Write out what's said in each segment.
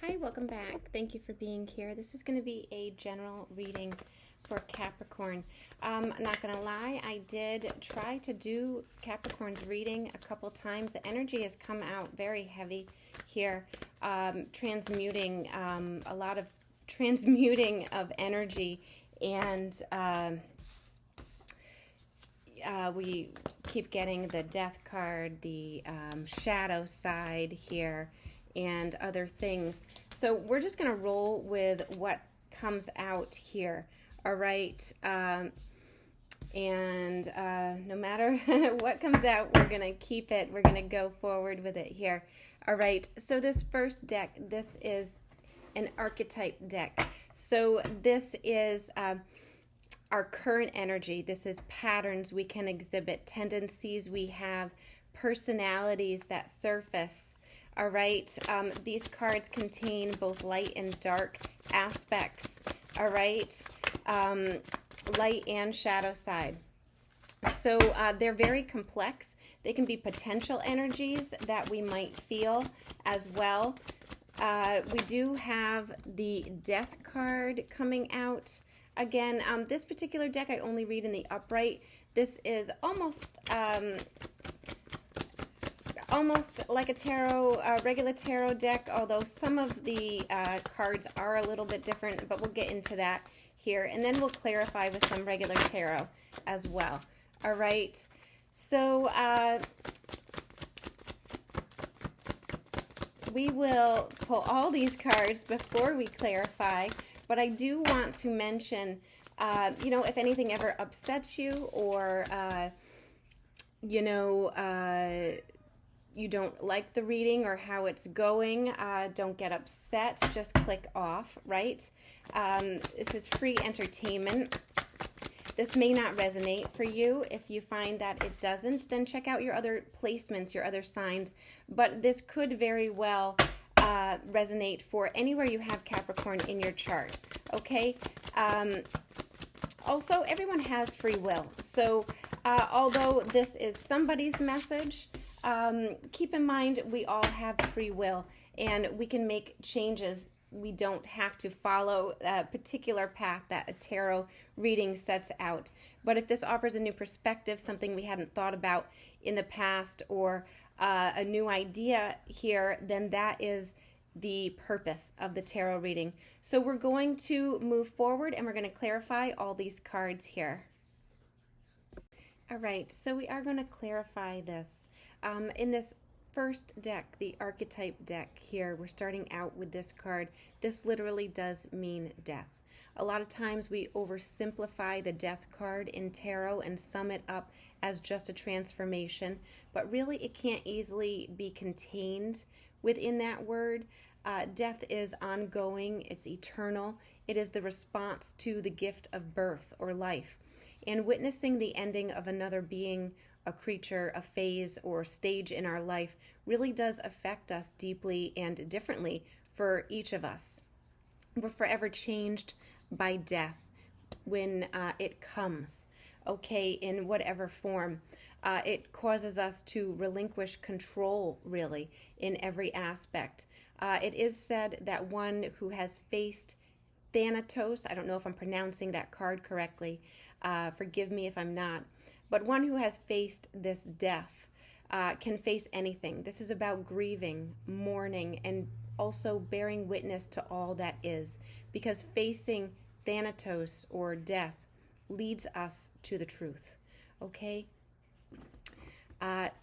Hi, welcome back. Thank you for being here. This is going to be a general reading for Capricorn. Not going to lie, I did try to do Capricorn's reading a couple times. The energy has come out very heavy here, transmuting, a lot of transmuting of energy, and we keep getting the death card, the shadow side here, and other things. So we're just going to roll with what comes out here. All right. No matter what comes out, we're going to keep it. We're going to go forward with it here. All right. So this first deck, this is an archetype deck. So this is our current energy. This is patterns we can exhibit, tendencies we have, personalities that surface. All right, these cards contain both light and dark aspects. All right, light and shadow side. So they're very complex. They can be potential energies that we might feel as well. We do have the death card coming out. Again, this particular deck I only read in the upright. This is almost like a tarot, regular tarot deck, although some of the cards are a little bit different, but we'll get into that here. And then we'll clarify with some regular tarot as well. All right. So we will pull all these cards before we clarify, but I do want to mention, if anything ever upsets you, or, you don't like the reading or how it's going, don't get upset. Just click off, right? This is free entertainment. This may not resonate for you. If you find that it doesn't, then check out your other placements, your other signs. But this could very well resonate for anywhere you have Capricorn in your chart, okay? Also, everyone has free will. So although this is somebody's message, keep in mind we all have free will, and we can make changes. We don't have to follow a particular path that a tarot reading sets out. But if this offers a new perspective, something we hadn't thought about in the past, or a new idea here, then that is the purpose of the tarot reading. So we're going to move forward, and we're going to clarify all these cards here. All right, so we are going to clarify this. In this first deck, the archetype deck here, we're starting out with this card. This literally does mean death. A lot of times we oversimplify the death card in tarot and sum it up as just a transformation, but really it can't easily be contained within that word. Death is ongoing, it's eternal. It is the response to the gift of birth or life. And witnessing the ending of another being, a creature, a phase, or stage in our life really does affect us deeply and differently for each of us. We're forever changed by death when it comes, okay, in whatever form. It causes us to relinquish control, really, in every aspect. It is said that one who has faced Thanatos, I don't know if I'm pronouncing that card correctly, forgive me if I'm not, but one who has faced this death can face anything. This is about grieving, mourning, and also bearing witness to all that is, because facing Thanatos or death leads us to the truth, okay?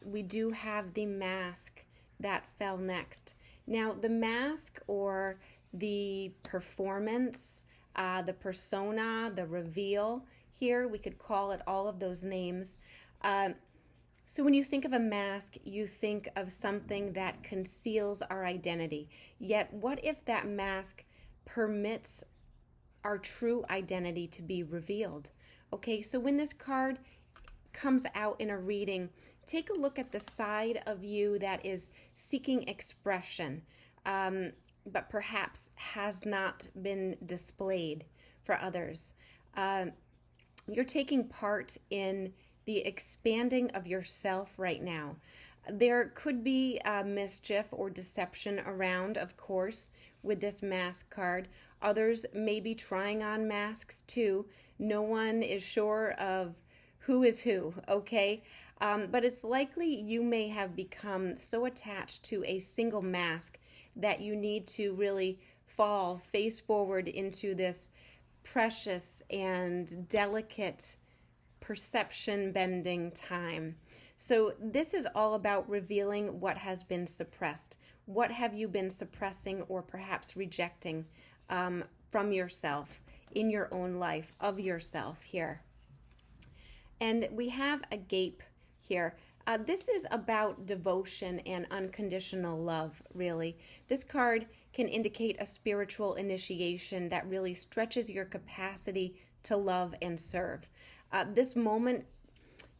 We do have the mask that fell next. Now, the mask, or the performance, the persona, the reveal, here we could call it all of those names. So when you think of a mask, you think of something that conceals our identity. Yet what if that mask permits our true identity to be revealed? Okay, so when this card comes out in a reading, take a look at the side of you that is seeking expression, but perhaps has not been displayed for others. You're taking part in the expanding of yourself right now. There could be mischief or deception around, of course, with this mask card. Others may be trying on masks too. No one is sure of who is who, okay? But it's likely you may have become so attached to a single mask that you need to really fall face forward into this precious and delicate perception bending time. So, this is all about revealing what has been suppressed. What have you been suppressing or perhaps rejecting from yourself in your own life, of yourself here? And we have a gape here. This is about devotion and unconditional love, really. This card can indicate a spiritual initiation that really stretches your capacity to love and serve. This moment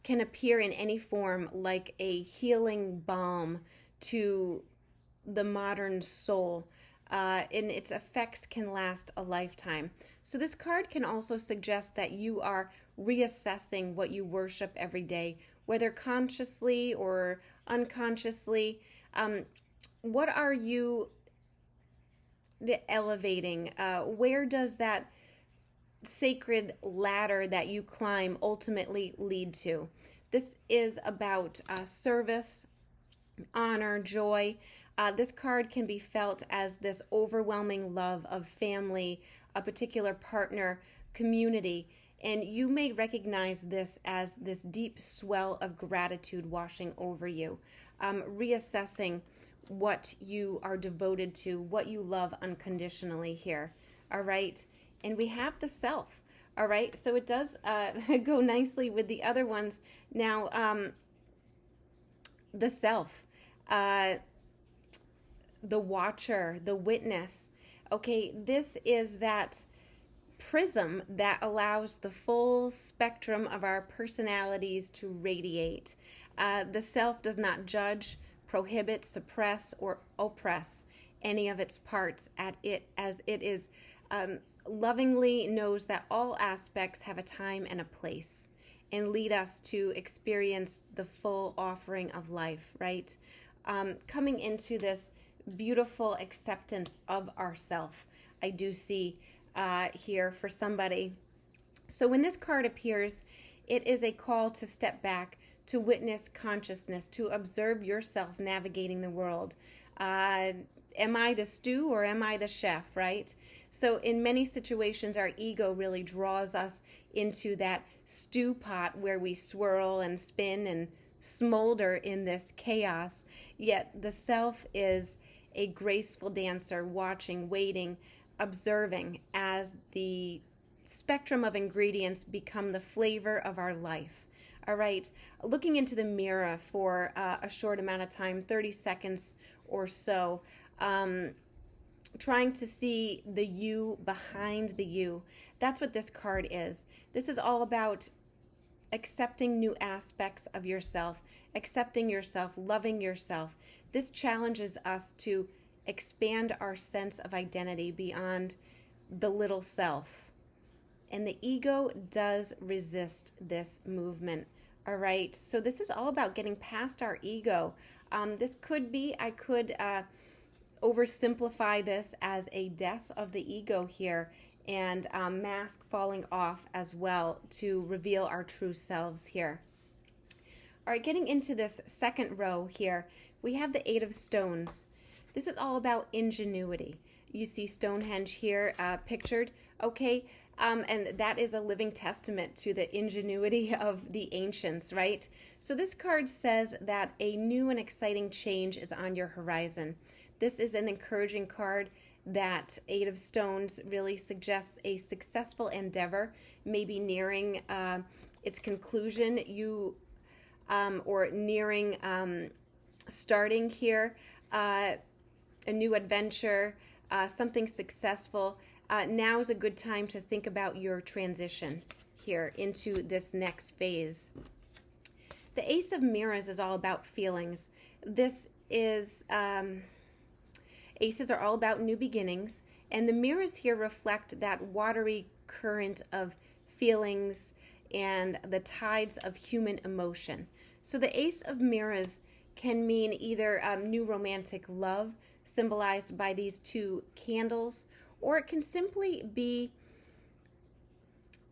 can appear in any form like a healing balm to the modern soul, and its effects can last a lifetime. So this card can also suggest that you are reassessing what you worship every day, whether consciously or unconsciously. What are you elevating? Where does that sacred ladder that you climb ultimately lead to? This is about service, honor, joy. This card can be felt as this overwhelming love of family, a particular partner, community, and you may recognize this as this deep swell of gratitude washing over you, reassessing what you are devoted to, what you love unconditionally here. All right. And we have the self. All right. So it does go nicely with the other ones. Now, the self, the watcher, the witness. Okay. This is that prism that allows the full spectrum of our personalities to radiate. The self does not judge, prohibit, suppress, or oppress any of its parts as it is lovingly knows that all aspects have a time and a place and lead us to experience the full offering of life, right? Coming into this beautiful acceptance of ourself, I do see here for somebody. So when this card appears, it is a call to step back, to witness consciousness, to observe yourself navigating the world. Am I the stew or am I the chef, right? So in many situations, our ego really draws us into that stew pot where we swirl and spin and smolder in this chaos. Yet the self is a graceful dancer, watching, waiting, observing as the spectrum of ingredients become the flavor of our life. All right, looking into the mirror for a short amount of time, 30 seconds or so, trying to see the you behind the you. That's what this card is. This is all about accepting new aspects of yourself, accepting yourself, loving yourself. This challenges us to expand our sense of identity beyond the little self. And the ego does resist this movement. All right. So this is all about getting past our ego. This could be, I could oversimplify this as a death of the ego here, and mask falling off as well to reveal our true selves here. All right, getting into this second row here, we have the Eight of Stones. This is all about ingenuity. You see Stonehenge here pictured, okay? And that is a living testament to the ingenuity of the ancients, right? So this card says that a new and exciting change is on your horizon. This is an encouraging card. That Eight of Stones really suggests a successful endeavor, maybe nearing its conclusion, or nearing starting here, a new adventure, something successful. Now is a good time to think about your transition here into this next phase. The Ace of Mirrors is all about feelings. This is... Aces are all about new beginnings, and the mirrors here reflect that watery current of feelings and the tides of human emotion. So the Ace of Mirrors can mean either new romantic love, symbolized by these two candles, or it can simply be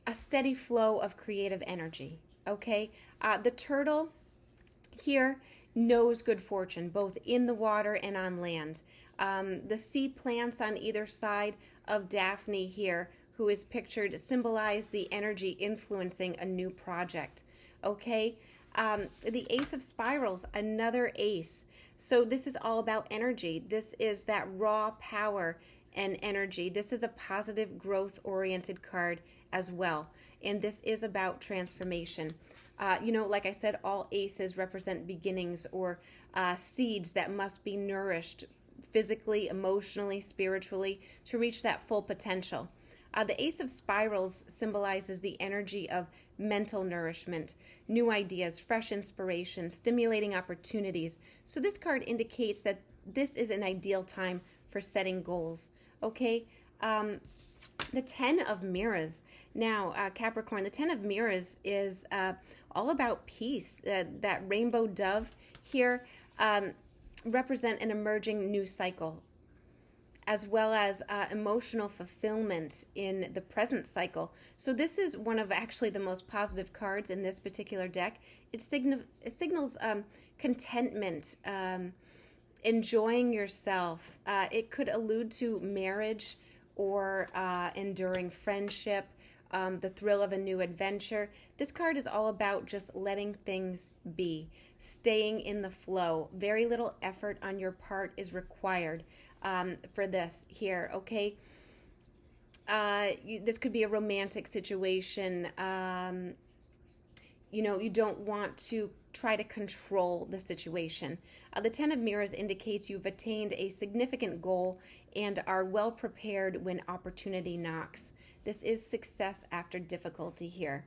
a steady flow of creative energy. Okay, the turtle here knows good fortune both in the water and on land. The sea plants on either side of Daphne here, who is pictured, symbolize the energy influencing a new project. Okay, the Ace of Spirals, another ace. So this is all about energy. This is that raw power and energy. This is a positive growth oriented card as well. And this is about transformation. Like I said, all aces represent beginnings or seeds that must be nourished physically, emotionally, spiritually to reach that full potential. The Ace of Spirals symbolizes the energy of mental nourishment, new ideas, fresh inspiration, stimulating opportunities. So this card indicates that this is an ideal time for setting goals. Okay, the Ten of Mirrors. Now, Capricorn, the Ten of Mirrors is all about peace. That rainbow dove here represent an emerging new cycle, as well as emotional fulfillment in the present cycle. So this is one of actually the most positive cards in this particular deck. It signals contentment, enjoying yourself. It could allude to marriage or enduring friendship, the thrill of a new adventure. This card is all about just letting things be, staying in the flow. Very little effort on your part is required for this here, okay? This could be a romantic situation. You don't want to try to control the situation. The Ten of Mirrors indicates you've attained a significant goal and are well prepared when opportunity knocks. This is success after difficulty here.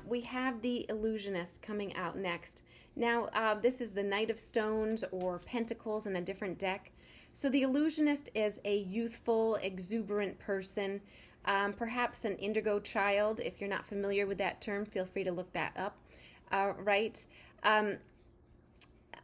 We have the Illusionist coming out next. Now, this is the Knight of Stones or Pentacles in a different deck. So the Illusionist is a youthful, exuberant person, perhaps an indigo child. If you're not familiar with that term, feel free to look that up. Right? The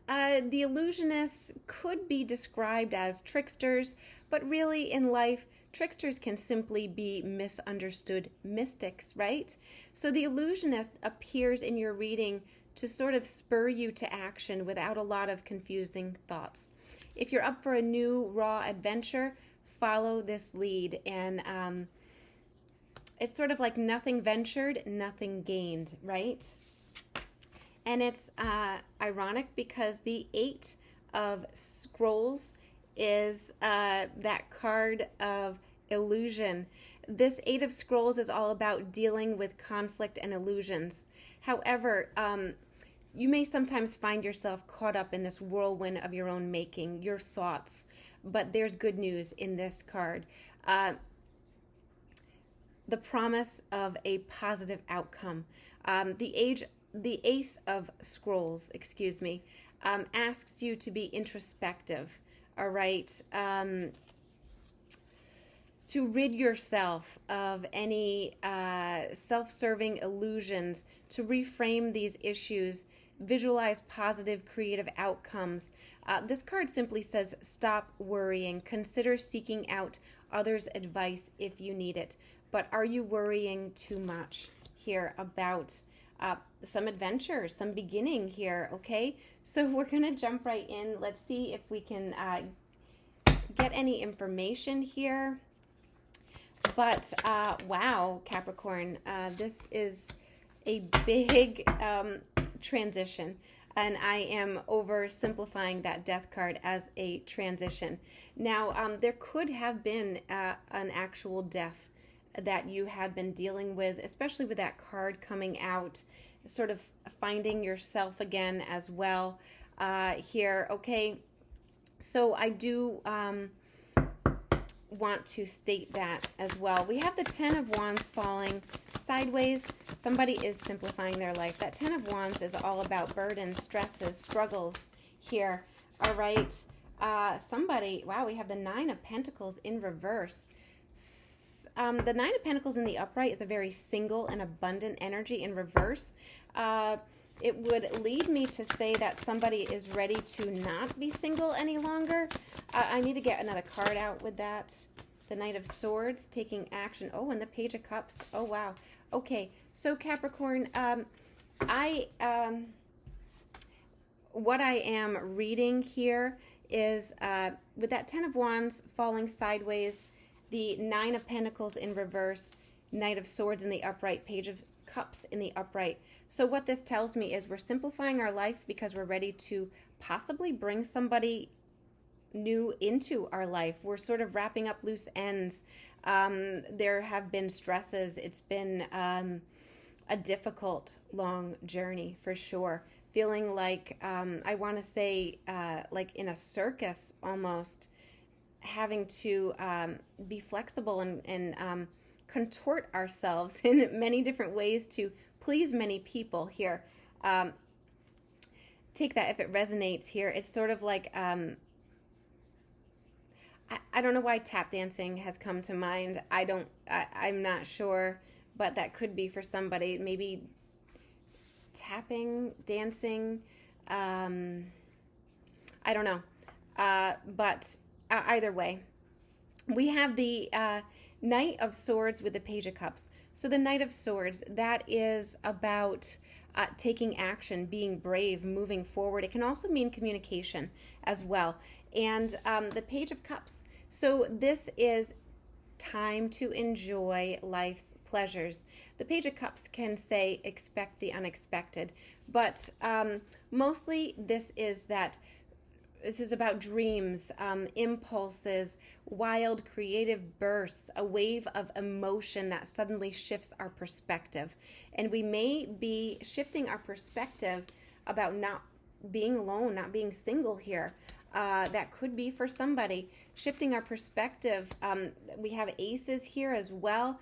illusionists could be described as tricksters, but really in life, tricksters can simply be misunderstood mystics, right? So the illusionist appears in your reading to sort of spur you to action without a lot of confusing thoughts. If you're up for a new raw adventure, follow this lead. And it's sort of like nothing ventured, nothing gained, right? And it's ironic because the Eight of Scrolls is that card of illusion. This Eight of Scrolls is all about dealing with conflict and illusions. However, you may sometimes find yourself caught up in this whirlwind of your own making, your thoughts. But there's good news in this card. The promise of a positive outcome. The Ace of Scrolls, asks you to be introspective, all right? To rid yourself of any self-serving illusions, to reframe these issues, visualize positive creative outcomes. This card simply says, stop worrying, consider seeking out others' advice if you need it. But are you worrying too much here about some adventure, some beginning here, okay? So we're going to jump right in. Let's see if we can get any information here. But wow, Capricorn, this is a big transition. And I am oversimplifying that death card as a transition. Now, there could have been an actual death that you had been dealing with, especially with that card coming out, sort of finding yourself again as well here, okay? So I do want to state that as well. We have the Ten of Wands falling sideways. Somebody is simplifying their life. That Ten of Wands is all about burdens, stresses, struggles here, all right? Wow, we have the Nine of Pentacles in reverse. The Nine of Pentacles in the upright is a very single and abundant energy. In reverse, it would lead me to say that somebody is ready to not be single any longer. I need to get another card out with that. The Knight of Swords, taking action. Oh, and the Page of Cups. Oh, wow. Okay, so Capricorn, what I am reading here is with that Ten of Wands falling sideways, the Nine of Pentacles in reverse, Knight of Swords in the upright, Page of Cups in the upright. So what this tells me is we're simplifying our life because we're ready to possibly bring somebody new into our life. We're sort of wrapping up loose ends. There have been stresses. It's been a difficult, long journey for sure. Feeling like, I want to say, like in a circus almost, having to be flexible and contort ourselves in many different ways to please many people here. Take that if it resonates here. It's sort of like, I don't know why tap dancing has come to mind. I'm not sure, but that could be for somebody. Maybe tapping, dancing, I don't know. But either way, we have the Knight of Swords with the Page of Cups. So the Knight of Swords, that is about taking action, being brave, moving forward. It can also mean communication as well. And the Page of Cups. So this is time to enjoy life's pleasures. The Page of Cups can say expect the unexpected, but mostly this is about dreams, impulses, wild creative bursts, a wave of emotion that suddenly shifts our perspective. And we may be shifting our perspective about not being alone, not being single here. That could be for somebody. Shifting our perspective. We have aces here as well.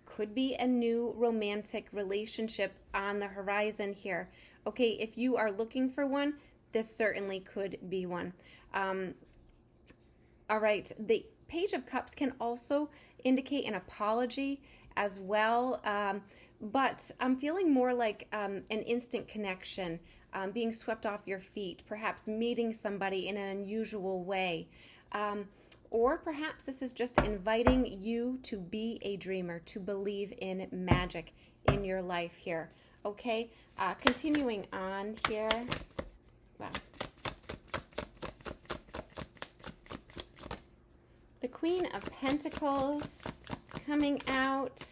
Could be a new romantic relationship on the horizon here. Okay, if you are looking for one, this certainly could be one. All right, the Page of Cups can also indicate an apology as well, but I'm feeling more like an instant connection, being swept off your feet, perhaps meeting somebody in an unusual way. Or perhaps this is just inviting you to be a dreamer, to believe in magic in your life here. Okay, continuing on here. Wow. The Queen of Pentacles coming out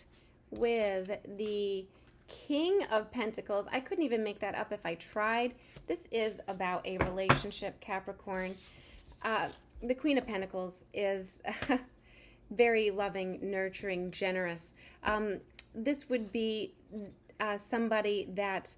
with the King of Pentacles. I couldn't even make that up if I tried. This is about a relationship, Capricorn. The Queen of Pentacles is very loving, nurturing, generous. This would be somebody that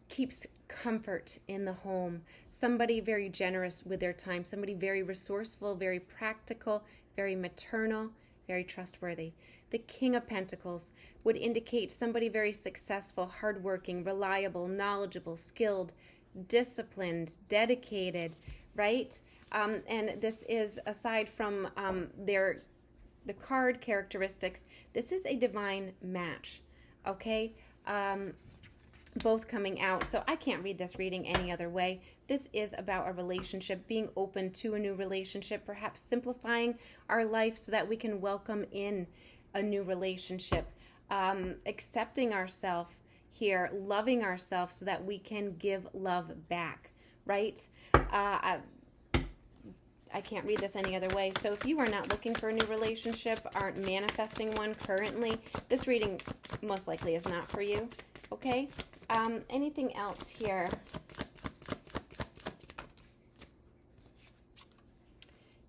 keeps comfort in the home, somebody very generous with their time, somebody very resourceful, very practical, very maternal, very trustworthy. The King of Pentacles would indicate somebody very successful, hardworking, reliable, knowledgeable, skilled, disciplined, dedicated, right? And this is, aside from the card characteristics, this is a divine match, okay? Both coming out. So I can't read this reading any other way. This is about a relationship, being open to a new relationship, perhaps simplifying our life so that we can welcome in a new relationship, accepting ourselves here, loving ourselves so that we can give love back, right? I can't read this any other way. So if you are not looking for a new relationship, aren't manifesting one currently, this reading most likely is not for you, okay? Anything else here?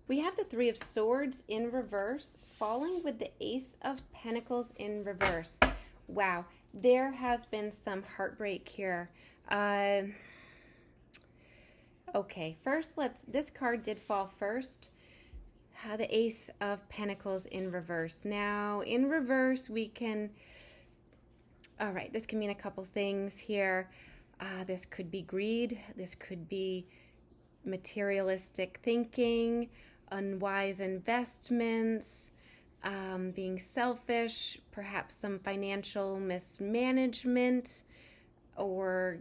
We have the Three of Swords in reverse, falling with the Ace of Pentacles in reverse. Wow, there has been some heartbreak here. Okay, first this card did fall first. The Ace of Pentacles in reverse. Now, in reverse, we can, all right, this can mean a couple things here. This could be greed. This could be materialistic thinking, unwise investments, being selfish, perhaps some financial mismanagement. or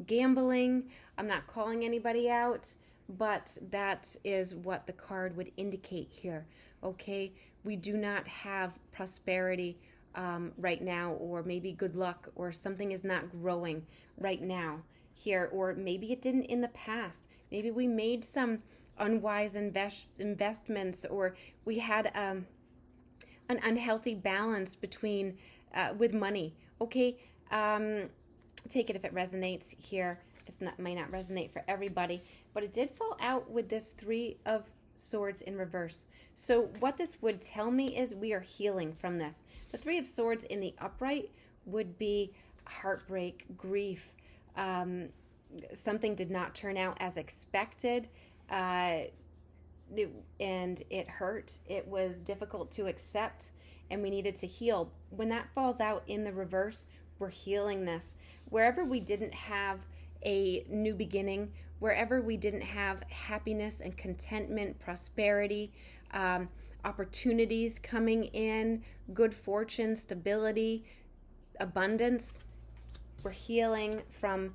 gambling. I'm not calling anybody out, but that is what the card would indicate here. Okay, we do not have prosperity right now, or maybe good luck, or something is not growing right now here, or maybe it didn't in the past. Maybe we made some unwise investments, or we had an unhealthy balance between with money. Okay, take it if it resonates here. Might not resonate for everybody, but it did fall out with this Three of Swords in reverse. So what this would tell me is we are healing from this. The Three of Swords in the upright would be heartbreak, grief. Something did not turn out as expected, and it hurt. It was difficult to accept, and we needed to heal. When that falls out in the reverse, we're healing this. Wherever we didn't have a new beginning, wherever we didn't have happiness and contentment, prosperity, opportunities coming in, good fortune, stability, abundance, we're healing from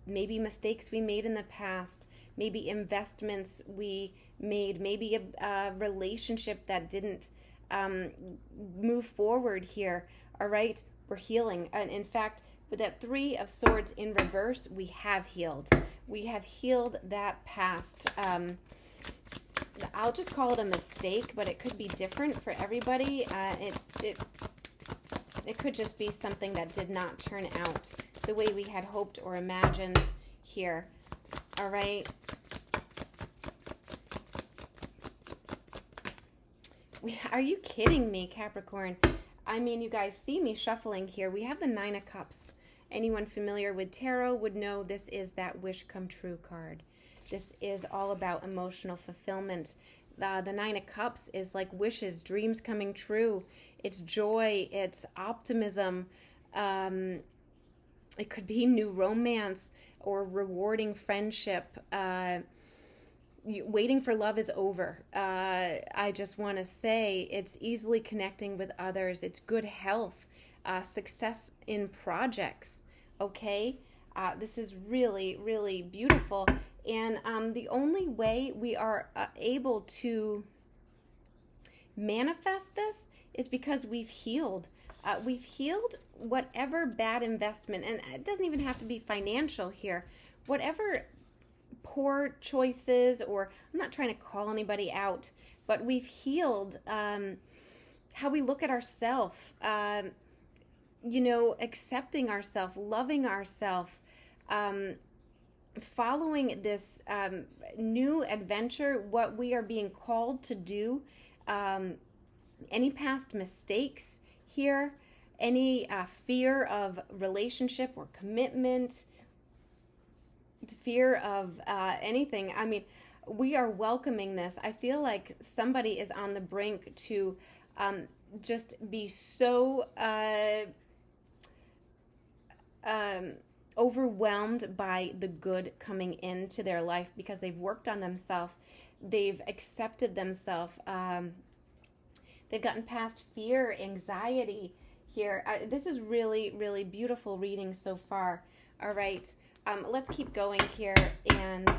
maybe mistakes we made in the past, maybe investments we made, maybe a relationship that didn't move forward here. All right, we're healing. And in fact, with that Three of Swords in reverse, we have healed. We have healed that past. I'll just call it a mistake, but it could be different for everybody. It could just be something that did not turn out the way we had hoped or imagined here. All right. Are you kidding me, Capricorn? I mean, you guys see me shuffling here. We have the Nine of Cups. Anyone familiar with tarot would know this is that wish come true card. This is all about emotional fulfillment. The Nine of Cups is like wishes, dreams coming true. It's joy, it's optimism. It could be new romance or rewarding friendship. Waiting for love is over. I just want to say it's easily connecting with others. It's good health, success in projects. Okay, this is really, really beautiful. And the only way we are able to manifest this is because we've healed. We've healed whatever bad investment, and it doesn't even have to be financial here. Whatever poor choices, or I'm not trying to call anybody out, but we've healed how we look at ourselves, accepting ourselves, loving ourselves, following this new adventure, what we are being called to do. Any past mistakes here, any fear of relationship or commitment, fear of anything. I mean, we are welcoming this. I feel like somebody is on the brink to just be so overwhelmed by the good coming into their life because they've worked on themselves. They've accepted themselves. They've gotten past fear, anxiety here. This is really, really beautiful reading so far. All right. Let's keep going here and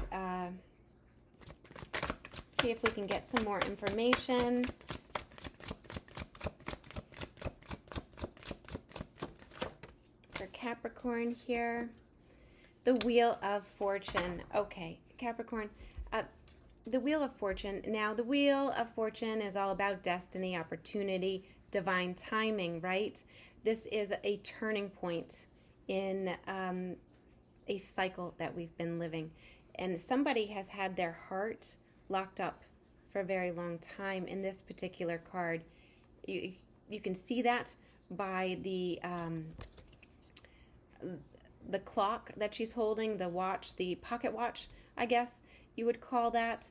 see if we can get some more information. For Capricorn here. The Wheel of Fortune. Okay, Capricorn. The Wheel of Fortune. Now, the Wheel of Fortune is all about destiny, opportunity, divine timing, right? This is a turning point in a cycle that we've been living. And somebody has had their heart locked up for a very long time in this particular card. You can see that by the clock that she's holding, the watch, the pocket watch, I guess you would call that.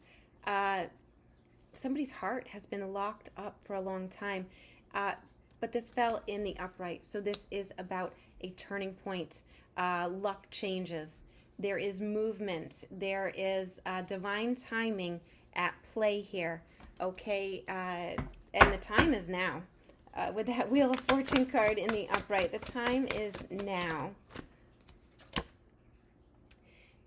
Somebody's heart has been locked up for a long time, but this fell in the upright. So this is about a turning point. Luck changes. There is movement. There is divine timing at play here. Okay, and the time is now. With that Wheel of Fortune card in the upright, the time is now.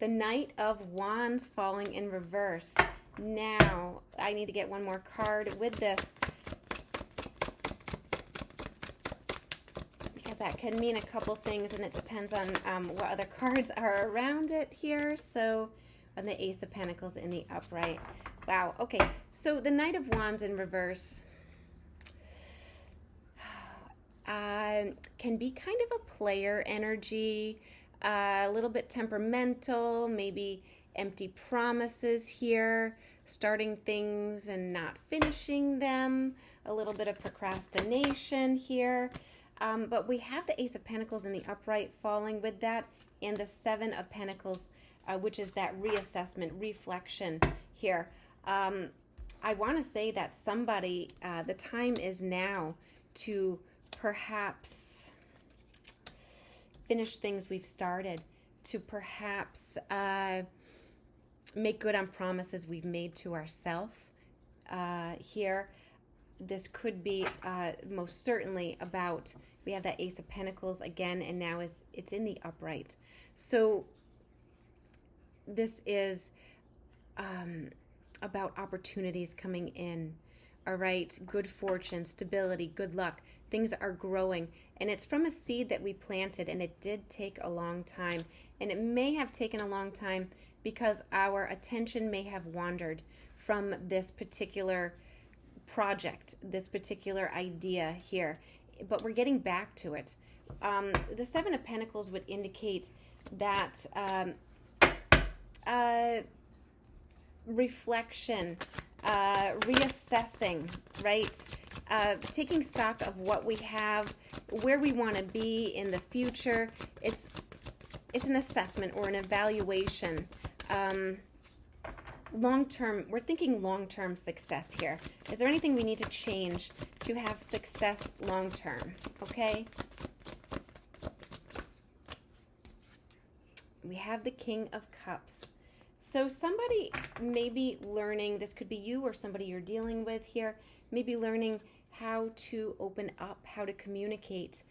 The Knight of Wands falling in reverse. Now, I need to get one more card with this, because that could mean a couple things, and it depends on what other cards are around it here. So, on the Ace of Pentacles in the upright. Wow, okay. So, the Knight of Wands in reverse can be kind of a player energy, a little bit temperamental, maybe empty promises here, starting things and not finishing them, a little bit of procrastination here. But we have the Ace of Pentacles in the upright falling with that, and the Seven of Pentacles, which is that reassessment, reflection here. I want to say that somebody, the time is now to perhaps finish things we've started, to perhaps make good on promises we've made to ourselves here. This could be most certainly about, we have that Ace of Pentacles again, and now it's in the upright. So this is about opportunities coming in. All right, good fortune, stability, good luck. Things are growing, and it's from a seed that we planted, and it did take a long time. And it may have taken a long time because our attention may have wandered from this particular project, this particular idea here. But we're getting back to it. The Seven of Pentacles would indicate that reflection, reassessing, right? Taking stock of what we have, where we want to be in the future. It's an assessment or an evaluation. Long-term, we're thinking long-term success here. Is there anything we need to change to have success long-term? Okay. We have the King of Cups. So somebody may be learning, this could be you or somebody you're dealing with here, maybe learning how to open up, how to communicate.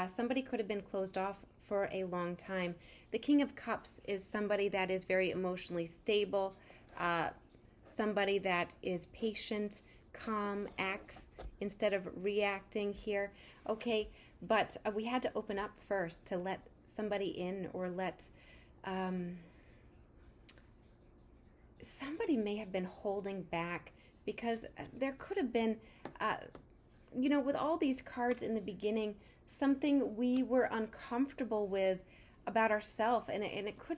Somebody could have been closed off for a long time. The King of Cups is somebody that is very emotionally stable, somebody that is patient, calm, acts instead of reacting here. Okay, but we had to open up first to let somebody in, or let... somebody may have been holding back because there could have been, with all these cards in the beginning, something we were uncomfortable with about ourselves, and it could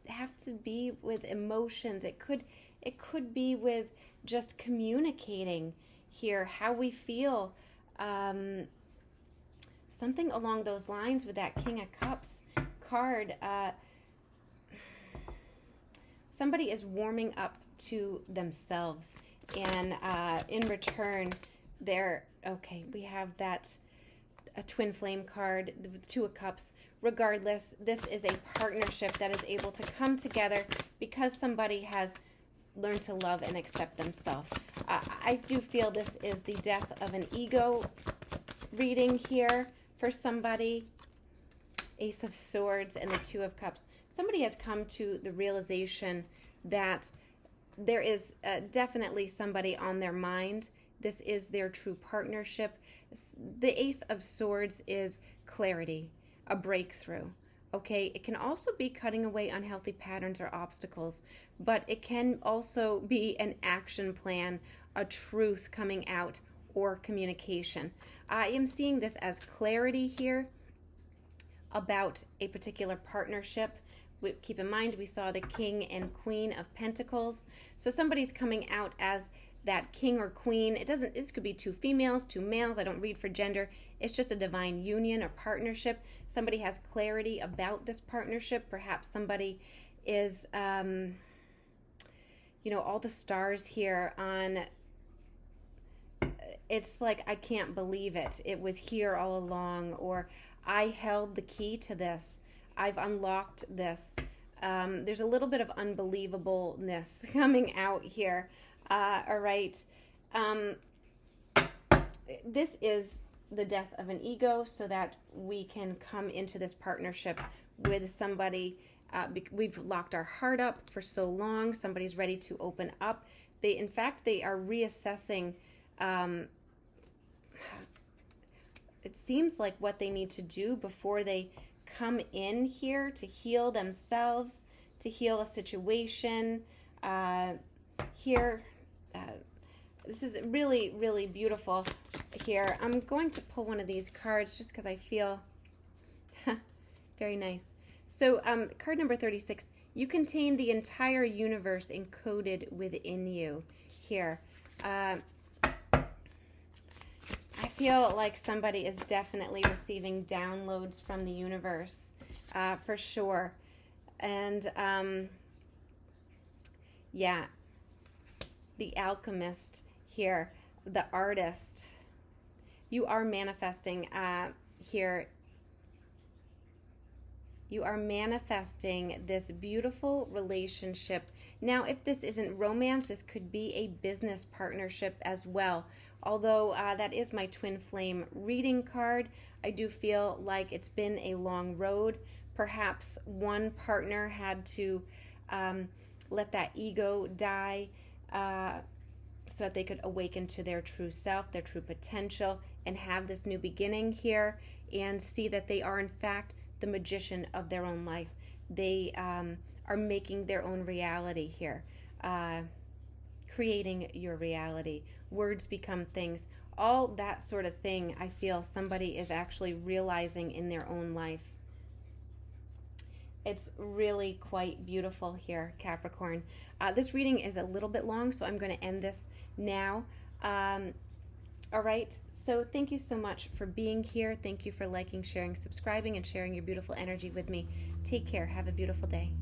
have to be with emotions. It could be with just communicating here, how we feel, something along those lines with that King of Cups card. Somebody is warming up to themselves, and in return, we have that a twin flame card, the Two of Cups. Regardless, this is a partnership that is able to come together because somebody has learned to love and accept themselves. I do feel this is the death of an ego reading here for somebody. Ace of Swords and the Two of Cups. Somebody has come to the realization that there is definitely somebody on their mind. This is their true partnership. The Ace of Swords is clarity, a breakthrough. Okay, it can also be cutting away unhealthy patterns or obstacles, but it can also be an action plan, a truth coming out, or communication. I am seeing this as clarity here about a particular partnership. Keep in mind, we saw the King and Queen of Pentacles. So somebody's coming out as that king or queen. This could be two females, two males. I don't read for gender. It's just a divine union or partnership. Somebody has clarity about this partnership. Perhaps somebody is, all the stars here on, it's like, I can't believe it. It was here all along, or I held the key to this. I've unlocked this. There's a little bit of unbelievableness coming out here. All right. This is the death of an ego so that we can come into this partnership with somebody We've locked our heart up for so long. Somebody's ready to open up. In fact, they are reassessing. It seems like what they need to do before they come in here to heal themselves, to heal a situation. Here, this is really, really beautiful here. I'm going to pull one of these cards just because I feel very nice. So card number 36, you contain the entire universe encoded within you here. I feel like somebody is definitely receiving downloads from the universe, for sure. And yeah, the alchemist here, the artist. You are manifesting here. You are manifesting this beautiful relationship. Now, if this isn't romance, this could be a business partnership as well. Although that is my twin flame reading card, I do feel like it's been a long road. Perhaps one partner had to let that ego die so that they could awaken to their true self, their true potential, and have this new beginning here and see that they are in fact the magician of their own life. They are making their own reality here, creating your reality. Words become things. All that sort of thing, I feel somebody is actually realizing in their own life. It's really quite beautiful here, Capricorn. This reading is a little bit long, so I'm going to end this now. All right, so thank you so much for being here. Thank you for liking, sharing, subscribing, and sharing your beautiful energy with me. Take care. Have a beautiful day.